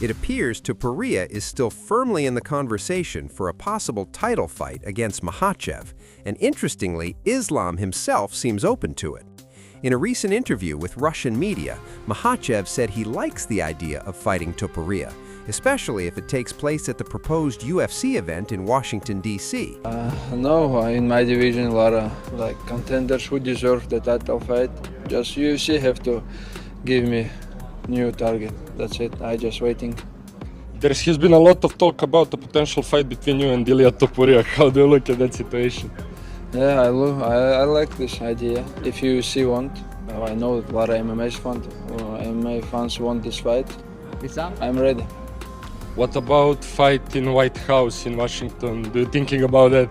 It appears Topuria is still firmly in the conversation for a possible title fight against Makhachev, and interestingly, Islam himself seems open to it. In a recent interview with Russian media, Makhachev said he likes the idea of fighting Topuria, especially if it takes place at the proposed UFC event in Washington, D.C. No, in my division, a lot of contenders who deserve the title fight. Just UFC have to give me new target. That's it. I just waiting. There has been a lot of talk about a potential fight between you and Ilia Topuria. How do you look at that situation? Yeah, I like this idea. If UFC want, I know a lot of MMA fans want this fight. I'm ready. What about fight in White House in Washington? Do you thinking about that?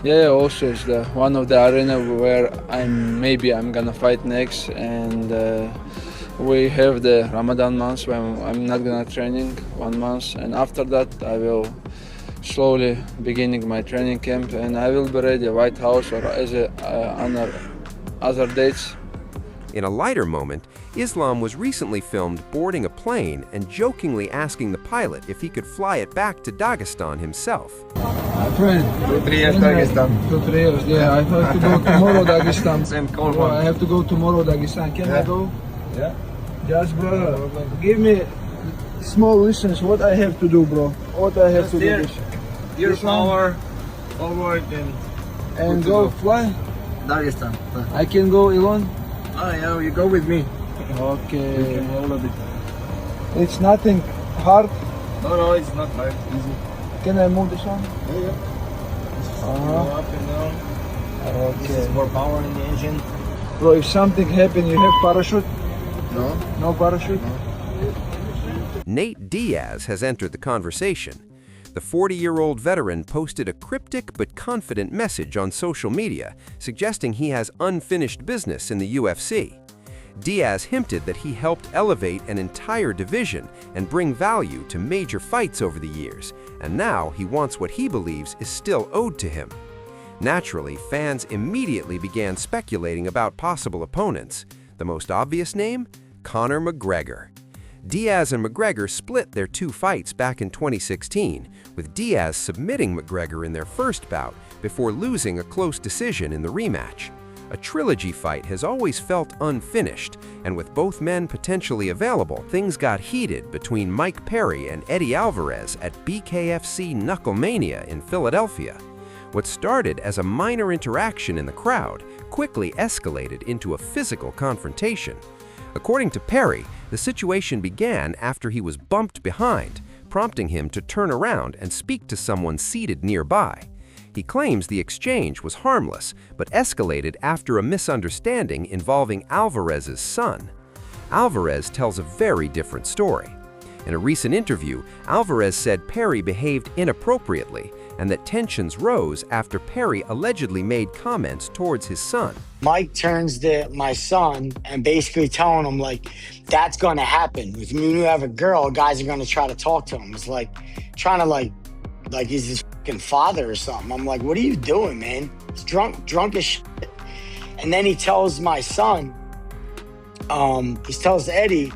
Yeah, also it's one of the arena where I'm gonna fight next, and we have the Ramadan month where I'm not gonna training 1 month, and after that I will slowly beginning my training camp, and I will be ready White House or as other dates. In a lighter moment, Islam was recently filmed boarding a plane and jokingly asking the pilot if he could fly it back to Dagestan himself. My friend, 2-3 years Dagestan. 2-3 years, yeah. I have to go tomorrow Dagestan. Same cold one. I have to go tomorrow Dagestan. Can I go? Yeah. Just bro, give me small lessons. What I have to do, bro? What I have to do? Your power, forward And go fly. Dagestan. I can go alone. Oh yeah, you go with me. Okay. You can roll a bit. It's nothing hard. No, it's not hard. Easy. Can I move this one? Yeah. Go up and down. Okay. This is more power in the engine. Bro, if something happen, you have parachute? No. No parachute? No. Nate Diaz has entered the conversation. The 40-year-old veteran posted a cryptic but confident message on social media, suggesting he has unfinished business in the UFC. Diaz hinted that he helped elevate an entire division and bring value to major fights over the years, and now he wants what he believes is still owed to him. Naturally, fans immediately began speculating about possible opponents. The most obvious name? Conor McGregor. Diaz and McGregor split their 2 fights back in 2016, with Diaz submitting McGregor in their first bout before losing a close decision in the rematch. A trilogy fight has always felt unfinished, and with both men potentially available, things got heated between Mike Perry and Eddie Alvarez at BKFC Knucklemania in Philadelphia. What started as a minor interaction in the crowd quickly escalated into a physical confrontation. According to Perry, the situation began after he was bumped behind, prompting him to turn around and speak to someone seated nearby. He claims the exchange was harmless, but escalated after a misunderstanding involving Alvarez's son. Alvarez tells a very different story. In a recent interview, Alvarez said Perry behaved inappropriately and that tensions rose after Perry allegedly made comments towards his son. Mike turns to my son and basically telling him, like, that's going to happen. When you have a girl, guys are going to try to talk to him. It's like trying to like he's his fucking father or something. I'm like, what are you doing, man? He's drunk as shit. And then he tells my son, he tells Eddie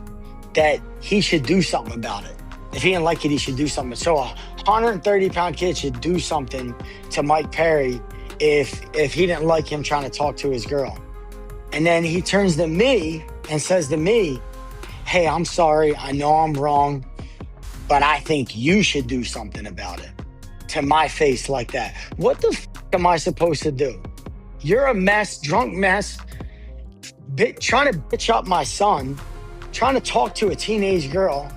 that he should do something about it. If he didn't like it, he should do something. So a 130-pound kid should do something to Mike Perry if he didn't like him trying to talk to his girl. And then he turns to me and says to me, hey, I'm sorry, I know I'm wrong, but I think you should do something about it. To my face like that. What the f am I supposed to do? You're a mess, drunk mess, trying to bitch up my son, trying to talk to a teenage girl.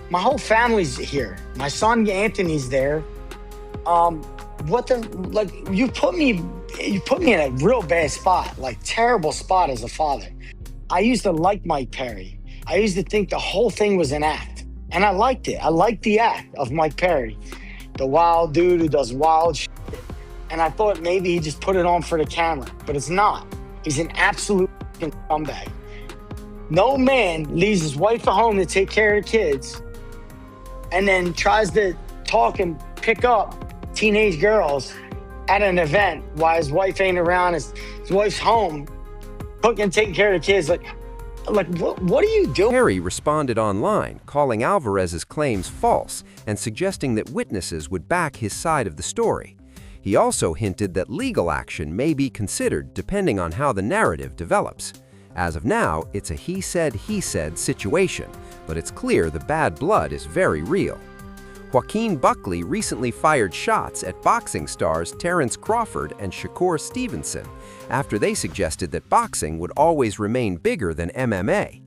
My whole family's here. My son Anthony's there. You put me in a real bad spot, like terrible spot as a father. I used to like Mike Perry. I used to think the whole thing was an act, and I liked it. I liked the act of Mike Perry, the wild dude who does wild shit. And I thought maybe he just put it on for the camera, but it's not. He's an absolute fucking scumbag. No man leaves his wife at home to take care of kids and then tries to talk and pick up teenage girls at an event while his wife ain't around. His wife's home, cooking, taking care of the kids. Like, Like, what are you doing? Perry responded online, calling Alvarez's claims false and suggesting that witnesses would back his side of the story. He also hinted that legal action may be considered depending on how the narrative develops. As of now, it's a he said situation, but it's clear the bad blood is very real. Joaquin Buckley recently fired shots at boxing stars Terence Crawford and Shakur Stevenson after they suggested that boxing would always remain bigger than MMA.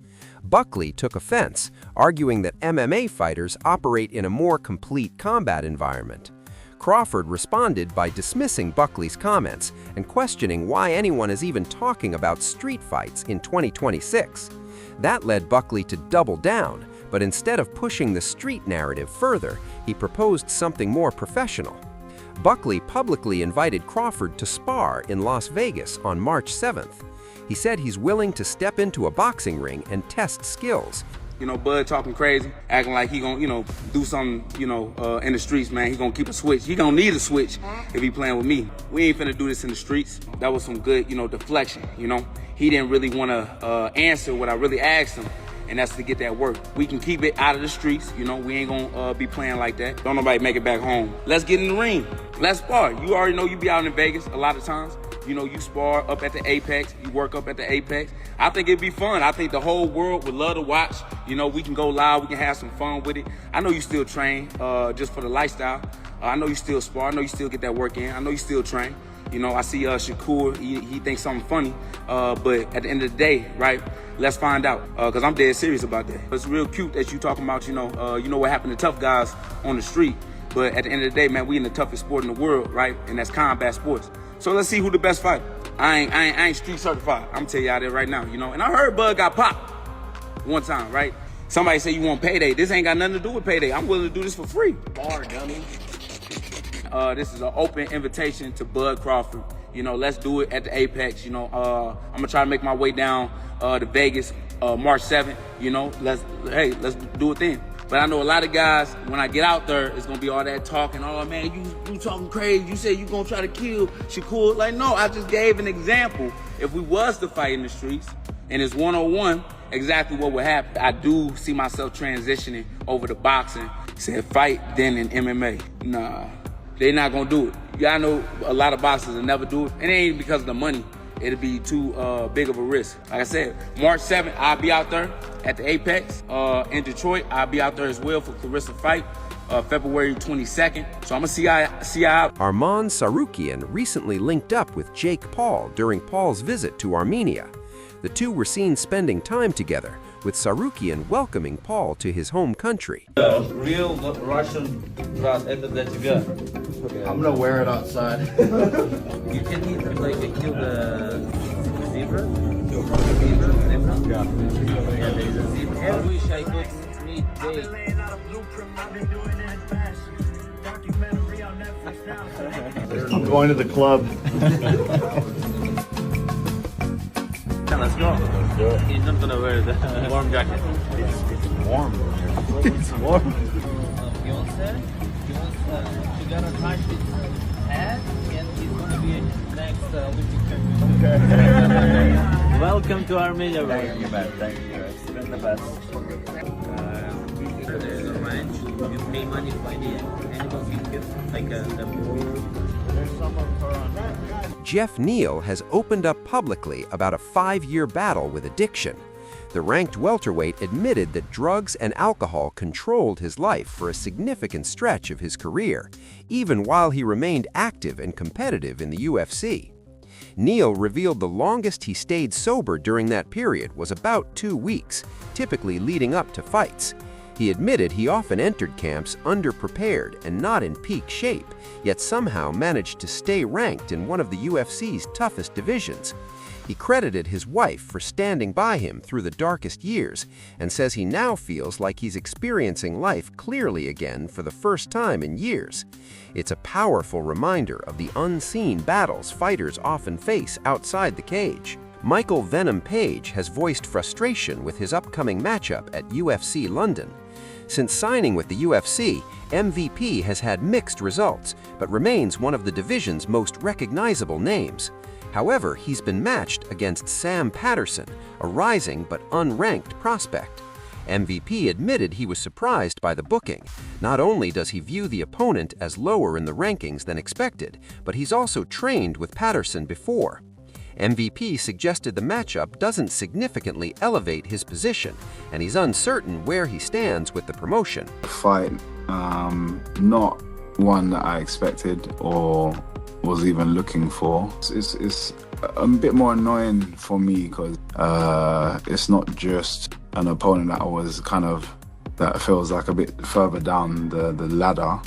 Buckley took offense, arguing that MMA fighters operate in a more complete combat environment. Crawford responded by dismissing Buckley's comments and questioning why anyone is even talking about street fights in 2026. That led Buckley to double down, but instead of pushing the street narrative further, he proposed something more professional. Buckley publicly invited Crawford to spar in Las Vegas on March 7th. He said he's willing to step into a boxing ring and test skills. You know, Bud talking crazy, acting like he gonna, do something, in the streets, man. He gonna keep a switch. He gonna need a switch if he playing with me. We ain't finna do this in the streets. That was some good, deflection, He didn't really wanna answer what I really asked him, and that's to get that work. We can keep it out of the streets, we ain't gonna be playing like that. Don't nobody make it back home. Let's get in the ring. Let's spar. You already know you be out in Vegas a lot of times. You spar up at the Apex, you work up at the Apex. I think it'd be fun. I think the whole world would love to watch. We can go live, we can have some fun with it. I know you still train just for the lifestyle. I know you still spar, I know you still get that work in. I know you still train. I see Shakur, he thinks something funny. But at the end of the day, right, let's find out. Because I'm dead serious about that. It's real cute that you talking about, what happened to tough guys on the street. But at the end of the day, man, we in the toughest sport in the world, right? And that's combat sports. So let's see who the best fighter. I ain't street certified. I'm gonna tell you out there right now, And I heard Bud got popped one time, right? Somebody say you want payday. This ain't got nothing to do with payday. I'm willing to do this for free. Bar dummy. This is an open invitation to Bud Crawford. Let's do it at the Apex. I'm gonna try to make my way down to Vegas March 7th. Let's do it then. But I know a lot of guys, when I get out there, it's gonna be all that talking. Oh man, you talking crazy. You said you gonna try to kill Shakur. Like, no, I just gave an example. If we was to fight in the streets and it's 1-on-1, exactly what would happen. I do see myself transitioning over to boxing. Said fight, then in MMA. Nah, they not gonna do it. Yeah, I know a lot of boxers will never do it. And it ain't because of the money. It'll be too big of a risk. Like I said, March 7th, I'll be out there at the Apex. In Detroit, I'll be out there as well for Clarissa fight, February 22nd. So I'm gonna see how. Arman Tsarukyan recently linked up with Jake Paul during Paul's visit to Armenia. The two were seen spending time together, with Tsarukyan welcoming Paul to his home country. Real Russian dress that you got. I'm gonna wear it outside. You can either kill the zebra. Yeah. There is a zebra. I wish I could meet Jake. I'm going to the club. Let's go. He's not gonna wear the warm jacket. It's warm. It's warm. Beyonce, she got a match with head, and he's gonna be next Olympic champion. Okay. Welcome to Armenia, bro. Thank you, man. Thank you. It's been the best. There's a ranch. You pay money for any animals you kill, like there's someone for Geoff Neal has opened up publicly about a 5-year battle with addiction. The ranked welterweight admitted that drugs and alcohol controlled his life for a significant stretch of his career, even while he remained active and competitive in the UFC. Neal revealed the longest he stayed sober during that period was about 2 weeks, typically leading up to fights. He admitted he often entered camps underprepared and not in peak shape, yet somehow managed to stay ranked in one of the UFC's toughest divisions. He credited his wife for standing by him through the darkest years and says he now feels like he's experiencing life clearly again for the first time in years. It's a powerful reminder of the unseen battles fighters often face outside the cage. Michael Venom Page has voiced frustration with his upcoming matchup at UFC London. Since signing with the UFC, MVP has had mixed results, but remains one of the division's most recognizable names. However, he's been matched against Sam Patterson, a rising but unranked prospect. MVP admitted he was surprised by the booking. Not only does he view the opponent as lower in the rankings than expected, but he's also trained with Patterson before. MVP suggested the matchup doesn't significantly elevate his position, and he's uncertain where he stands with the promotion. Fight, not one that I expected or was even looking for. It's a bit more annoying for me because it's not just an opponent that feels like a bit further down the ladder.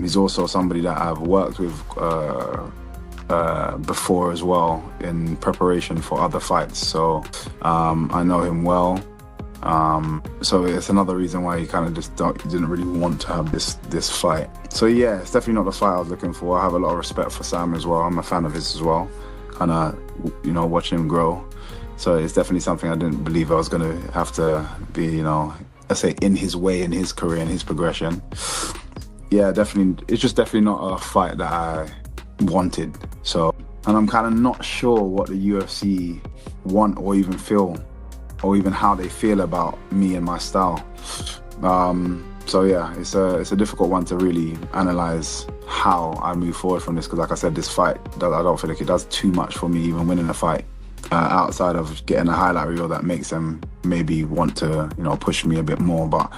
He's also somebody that I've worked with before as well in preparation for other fights, so I know him well. So it's another reason why he kind of just didn't really want to have this fight. So yeah, it's definitely not the fight I was looking for. I have a lot of respect for Sam as well. I'm a fan of his as well, kind of, you know, watching him grow. So it's definitely something I didn't believe I was going to have to be, you know, let's say in his way, in his career, in his progression. Yeah, definitely, it's just definitely not a fight that I wanted. So, and I'm kind of not sure what the UFC want or even feel, or even how they feel about me and my style. So yeah, it's a difficult one to really analyze how I move forward from this, because like I said, this fight, I don't feel like it does too much for me, even winning a fight, outside of getting a highlight reel that makes them maybe want to, you know, push me a bit more. But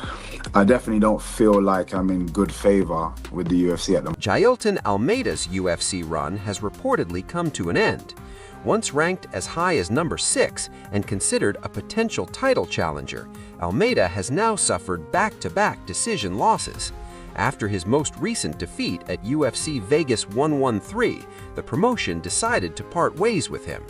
I definitely don't feel like I'm in good favor with the UFC at the moment. Jailton Almeida's UFC run has reportedly come to an end. Once ranked as high as number 6 and considered a potential title challenger, Almeida has now suffered back-to-back decision losses. After his most recent defeat at UFC Vegas 113, the promotion decided to part ways with him.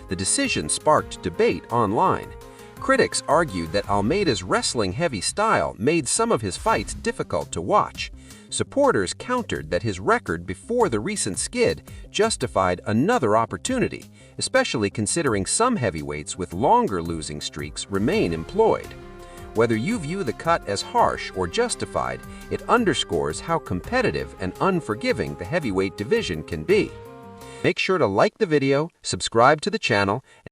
The decision sparked debate online. Critics argued that Almeida's wrestling-heavy style made some of his fights difficult to watch. Supporters countered that his record before the recent skid justified another opportunity, especially considering some heavyweights with longer losing streaks remain employed. Whether you view the cut as harsh or justified, it underscores how competitive and unforgiving the heavyweight division can be. Make sure to like the video, subscribe to the channel,